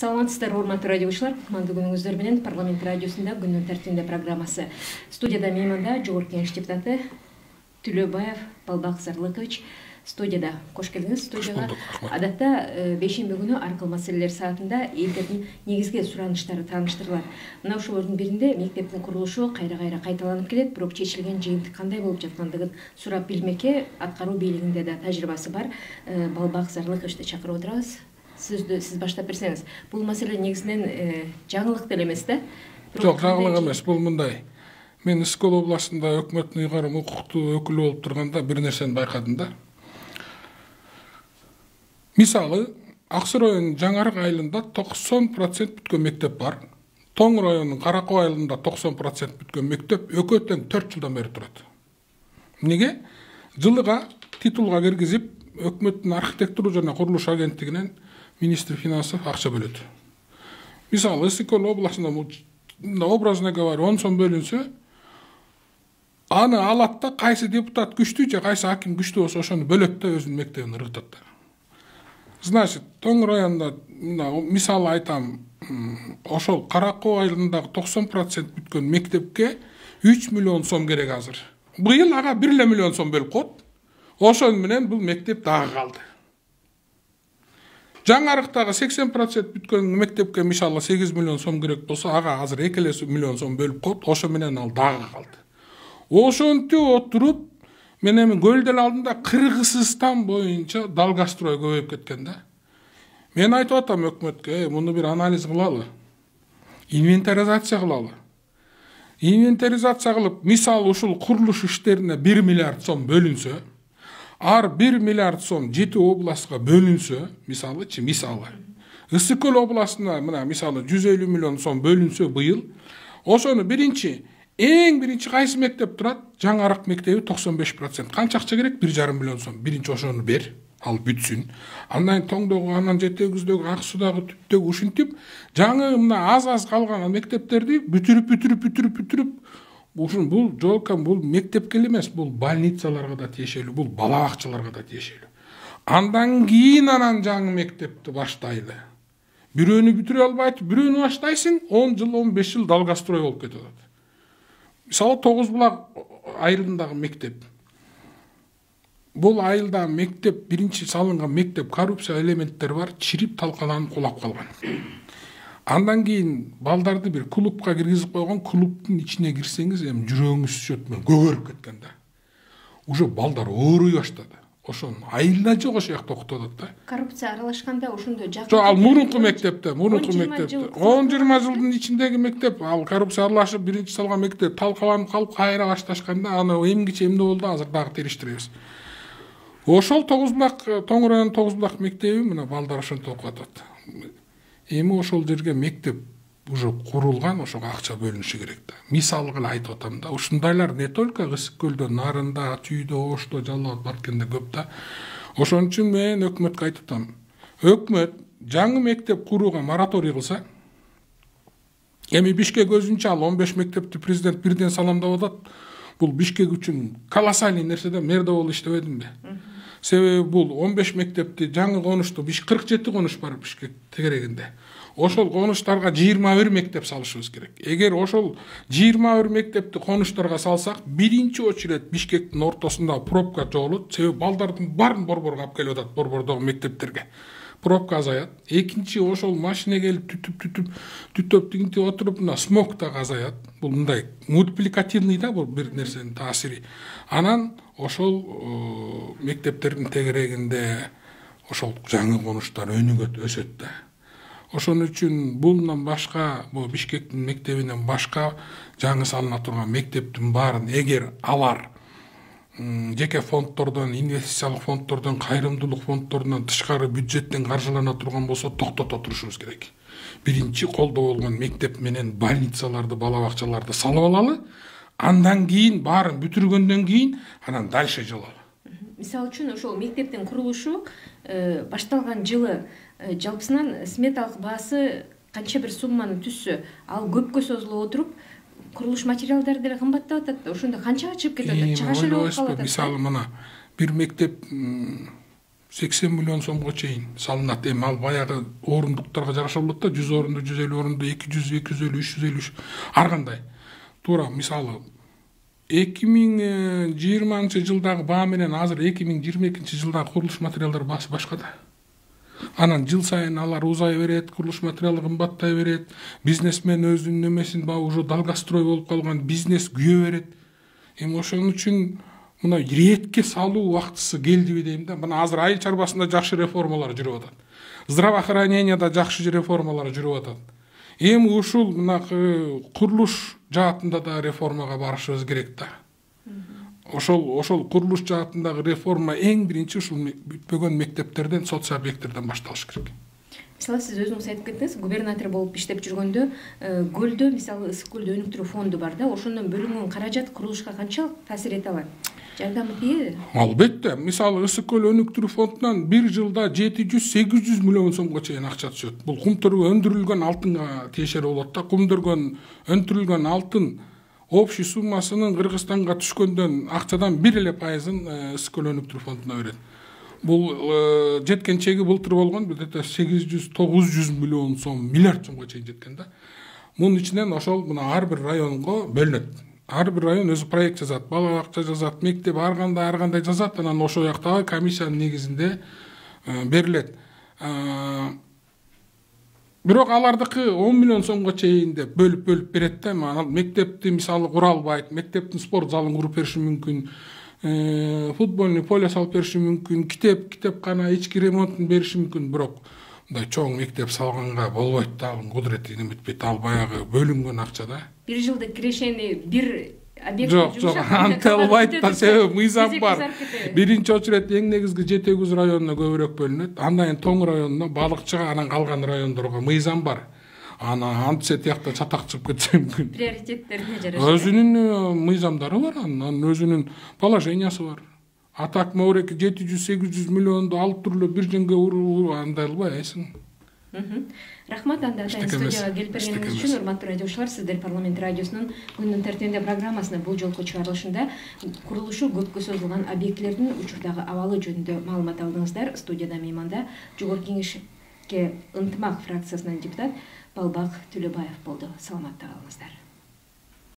Саламатсыздар, урматтуу радиочулар. Кутмандуу күнүңүздөр менен парламент радиосунда күндүн тартибинде программасы. Студияда мейманда Жогорку Кеңеш депутаты Төлөбаев Балбак Зарлыкович. Студияда кош келдиңиз. Студияга адатта бейшемби күнү аркыл маселелер саатында элдердин негизги суранычтары тааныштырылат. Мына ошолордун биринде мектептин курулушу кайра кайталанып келет, бирок чечилген жыйынтык кандай болуп жаткандыгын сурап билмекке аткаруу бийлигинде да тажрыйбасы бар Балбак Зарлыковичти чакырып отурабыз. Сиз баштап берсеңиз. Бул маселе негизинен жаңылык деле эмес да? Жок, жаңылык эмес. Бул мындай. Мен Искол областында өкмөттүн ыйгарым укуктуу өкүлү болуп турганда бир нерсени байкадым да. Мисалы, Аксу районунун Жаңарык айылында 90% бүткөн мектеп бар. Тоң районунун Каракоо айылында 90% бүткөн мектеп өкөтөн 4 жылдан бери турат. Эмнеге? Жылыга титулга киргизип, өкмөттүн архитектура жана курулуш агенттигинен министр финансов акча бөлөт. Мисалы, Искол областында образно говоря 10 сом бөлүнсө, аны алат да кайсы депутат күчтүү же кайсы аким күчтүү болсо ошону бөлөт да өзүнүн мектебин ыргытат. Значит, Тоң районунда мисалы айтам, ошол Каракоо айылындагы 90% бүткөн мектепке 3 миллион сом керек азыр. Быйыл ага 1 миллион сом бөлүп коет. Ошон менен бул мектеп дагы калды. Жаңарыктагы 80% бүткөн мектепке мисалы 8 миллион сом керек болсо, ага азыр 2 миллион сом бөлүп коет. Ошо менен ал дагы калды. Ошентип отуруп, мен эми көлдөн алдында Кыргызстан боюнча Далгастрой көбөйүп кеткен да. Мен айтып атам өкмөткө, муну бир анализ кылалы. Инвентаризация кылалы. Инвентаризация кылып, мисалы ушул курулуш иштерине 1 миллиард сом бөлүнсө, ар 1 миллиард сом 7 областка бөлүнсө, мисалы, Ысык көл областына мына мисалы 150 миллион сом бөлүнсө быйыл, ошону эң биринчи кайсы мектеп турат? Жаңарык мектеби 95%. Канча акча керек? 1,5 миллион сом. Биринчи ошону бер, ал бүтсүн. Андан Тоңдогу, анан Жетегиздөгү, Аксудагы, Түптөгү ушинтип, жаңы мына аз калган мектептерди бүтүрүп, бул жолкам бул мектепке эмес, бул больницаларга да тиешелүү, бул бала бакчаларга да тиешелүү. Андан кийин жаңы мектепти баштайлы. Бирөөнү бүтүрө албайт, бирөөнү баштайсың, 10 жыл, 15 жыл Далгастрой болуп кетет. Мисалы, Тогуз Булак айылындагы мектеп. Бул айылда мектеп, биринчи салынган мектеп, коррупция элементтери бар, чирип талкаланып кулап калган. Андан кийин балдарды бир клубка киргизип койгон, клубтун ичине кирсеңиз, эми жүрөгүңүз түшөт, көгөрүп кеткен да. Уже балдар ооруй баштады. Ошон айылда жок ошол жакта окутуп атат да. Коррупция аралашканда ошондой жак. Жок, ал мурунку мектепте. 10-20 жылдын ичиндеги мектеп, ал коррупция аралашып биринчи салган мектеп талкаланып калып кайра башташканда, аны эмгиче эмне болду, азыр дагы териштиребиз. Ошол Тоң районунун Тогуз Булак мектеби мына балдар ошентип окуп атат. Эми ошол жерге мектеп уже курулган, ошого акча бөлүнүшү керек да. Мисалы кылып айтып атам да, ушундайлар не только Ысык көлдө, Нарында, Түйдө, Ошто, Жалал Абад, Баркенде көп да. Ошон үчүн мен өкмөткө айтып атам. Өкмөт жаңы мектеп курууга мораторий кылса, эми Бишкек өзүнчө ал 15 мектепти президент бирден саламдап атат. Бул Бишкек үчүн колоссальный нерсе да, мэрде болуп иштебедимби? Себеби бул 15 мектепти жаңы конушту, 47 конуш бар Бишкек тегерегинде. Ошол конуштарга 21 мектеп салышыбыз керек. Эгер ошол 21 мектепти конуштарга салсак, биринчи очередь Бишкектин ортосунда пробка жоолот. Себеби балдардын баарын борборго алып келип атат, борбордогу мектептерге. Пробка азаят. Экинчи, ошол машина келип түтөп тигинтип отуруп, мына смог да азаят. Бул мындай мультипликативный да, бул бир нерсенин таасири. Анан ошол мектептердин тегерегинде ошол жаңы конуштар өнүгөт, өсөт да. Ошон үчүн булдан башка, бул Бишкектин мектебинен башка жаңы салына турган мектептин баарын эгер алар жеке фонддордон, инвестициялык фонддордон, кайрымдуулук фонддорунан тышкары бюджеттен каржылана турган болсо токтото турушубуз керек. Биринчи колдоо болгон мектеп менен больницаларды, бала бакчаларды салып алалы, андан кийин баарын бүтүргөндөн кийин анан дальше жылалы. Мисалы үчүн ошол мектептин курулушу башталган жылы жалпысынан сметалык баасы канча бир сумманы түссө, ал көпкө созулуп отуруп, курулуш материалдары деле кымбаттап атат. Ошондо канчага чыгып кетип атат? Чыгаша эле болуп калат. Мисалы мына бир мектеп 80 миллион сомго чейин салынат. Эми ал баягы орундуктарга жараша болот да, 100 орунду, 150 орунду, 200, 250, 350 ар кандай. Туура мисалы 2020-жылдагы баа менен азыр 2022-жылдагы курулуш материалдары баасы башка да. Анан жыл сайын алар узай берет, курулуш материалы кымбаттай берет, бизнесмен өзүнүн немесин уже долгострой болуп калган бизнес күйө берет. Эми ошон үчүн мына ретке салуу убактысы келдиби дейм да. Мына азыр айыл чарбасында жакшы реформалар жүрүп атат. Здравоохраненияда жакшы реформалар жүрүп атат. Эми ушул мына курулуш жаатында да реформага барышыбыз керек да. Ошол курулуш жаатындагы реформа эң биринчи ушул бүтпөгөн мектептерден, социал объекттерден башталыш керек. Мисалы сиз өзүңүз айтып кеттиңиз, губернатор болуп иштеп жүргөндө көлдө, мисалы ысык көлдө өнүктүрүү фонду бар да, ошондон бөлүнгөн каражат курулушка канчалык таасир эте алат? Жардамы тийеби? Албетте. Мисалы ысык көл өнүктүрүү фондунан бир жылда 700-800 миллион сомго чейин акча түшөт. Бул кумтөргө өндүрүлгөн алтынга тиешелүү болот да. Кумтөргөн өндүрүлгөн алтын общий суммасынын Кыргызстанга түшкөндөн акчадан 1% ысык көл өнүктүрүү фондуна берет. Бул жеткен чеги былтыр болгон, где-то 800-900 миллион сом, миллиард сомго чейин жеткен да. Мунун ичинен ошол мына ар бир районго бөлүнөт. Ар бир район өзү проект жазат, бала бакча жазат, мектеп ар кандай жазат, анан ошол жактагы комиссиянын негизинде берилет. Бирок алардыкы 10 миллион сомго чейин деп бөлүп берет да. Мектепти мисалы кура албайт, мектептин спорт залын куруп бериши мүмкүн, футбольный поле салып бериши мүмкүн, китепкана ички ремонтун бериши мүмкүн, бирок мындай чоң мектеп салганга болбойт да, анын кудурети бүтпөйт, ал баягы бөлүнгөн акча да. Бир жылда кирешени бир объект жок, антелбайт да, себеби мыйзам бар. Биринчи очередь эң негизги Жети Өгүз районуна көбүрөөк бөлүнөт, андан кийин Тоң районуна, балыкчыга, анан калган райондорго мыйзам бар. Ана антсе тиякта чатак чыгып кетсе мүмкүн. Приоритеттерине жараша. Өзүнүн мыйзамдары бар, анын өзүнүн положениясы бар. А так моуреки 700-800 миллионду алып туруп бир жеңге андай албай айсың. Рахмат, анда атайын студияга келип бергениңиз үчүн. Урматтуу радиочулар, сиздер Парламент радиосунун күндүн тертибинде программасына бул жолку чыгарылышында курулушу көпкө созулган объектилердин учурдагы абалы жөнүндө маалымат алдыңыздар. Студияда мейманда Жогорку Кеңешке ынтымак фракциясынан депутат Балбак Төлөбаев болду. Саламатта калыңыздар.